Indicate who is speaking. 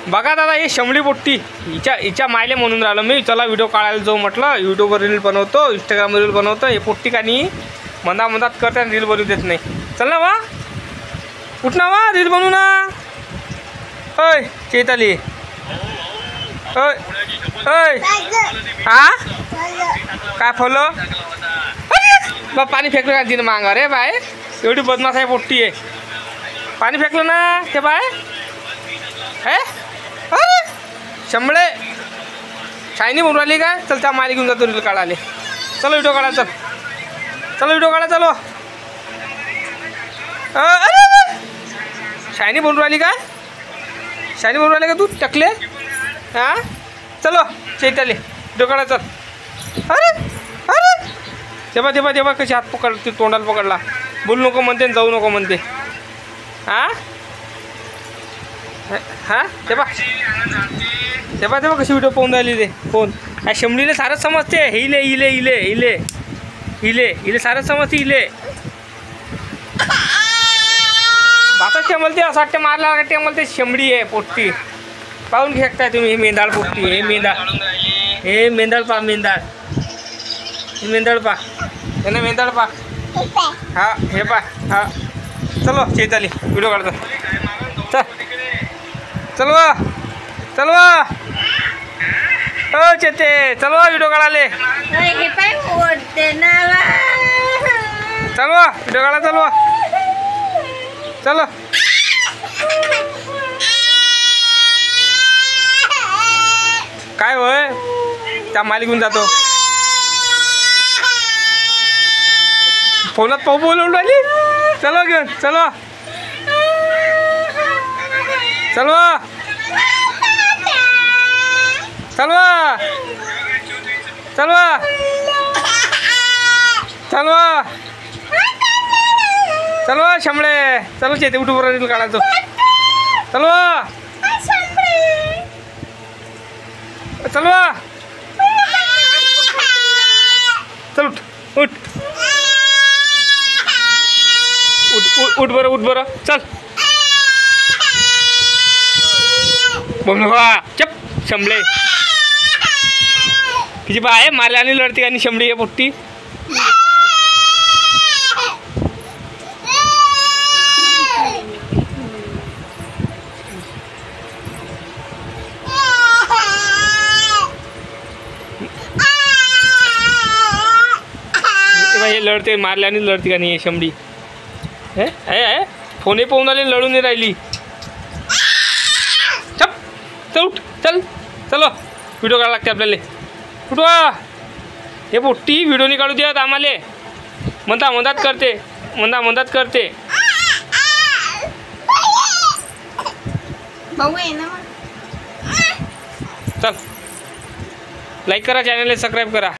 Speaker 1: बघा दादा, हे शंभरी पोट्टी हिच्या मायले म्हणून राहिलो मी, चला व्हिडिओ काढायला जाऊ म्हटलं. यूट्यूबवर रील बनवतो, इंस्टाग्रामवर रील बनवतो. हे पोट्टी कानी मधात करते आणि रील बनवू देत नाही. चल ना वा, उठ ना वा, रील बनवू ना. ओय चैताली, ओय ओय, हा काय फॉलो बा, पाणी फेकलं का तिने मांगा रे बाय. एवढी बदमाश आहे पोट्टी आहे. पाणी फेकलं ना ते बाय. हे शंभळे शायनी म्हणून राहिली काय. चल त्या माली घेऊन जातो रील काढाले. चलो व्हिडिओ काढा, चल चलो व्हिडिओ काढा, चलो. शायनी बनून राहिली काय, शायनी बनून राहिली का तू टकले. हां चलो चैताली व्हिडिओ काढा, चल. अरे अरे तेव्हा तेव्हा तेव्हा कशी हात पकडते, तोंडाला पकडला. बोलू नको म्हणते, जाऊ नको म्हणते. हां हां तेव्हा तेव्हा तेव्हा कशी व्हिडिओ पाहून राहिली ते. फोन काय शंभरीले सारंच समजते. हिले हिले हिले हिले हिले हिले सारंच समजते. हिले बातच टेमलते, असं वाटते मारला का टेमलते. शंभरी आहे पोट्टी, पाहून फेकताय तुम्ही. हे मेंढाळ पोट्टी, हे मेंढाळ, हे मेंढाळ पा, मेंढाळ, हे मेंढाळ पा, हे ना मेंढाळ पा. हा हे पा. हा चलो चैताली व्हिडिओ काढतो. चल चलवा चलवा, ओ चेते चलवा व्हिडिओ काढाले. चलवा व्हिडिओ काढा, चलवा चलो. काय होय, त्या माली घेऊन जातो. फोनात पाहू बोलून राहिली. चलो घेऊन चलो, चलवा चलवा चलवा चलवा चलवा शंभळे. चलो चेते उठू बरं, रील काढायचो. चलवा चलवा, चल उठ उठ उठ उठ बरं, उठ बरं, चल. बोल चप शंभळे किती बा आहे, मारल्या आणि लढते आणि शंभरी आहे पोट्टी. हे लढते, मारल्या आणि लढते का नाही शंभरी. हे फोने पाहून आले, लढून नाही राहिली. चप चल उठ, चल चलो व्हिडिओ काढा लागते आपल्याला. कुठं हे पोट्टी व्हिडिओ नाही काढू देत आम्हाला. मधात करते, मधात करते. चल लाईक करा, चॅनलला सबस्क्राईब करा.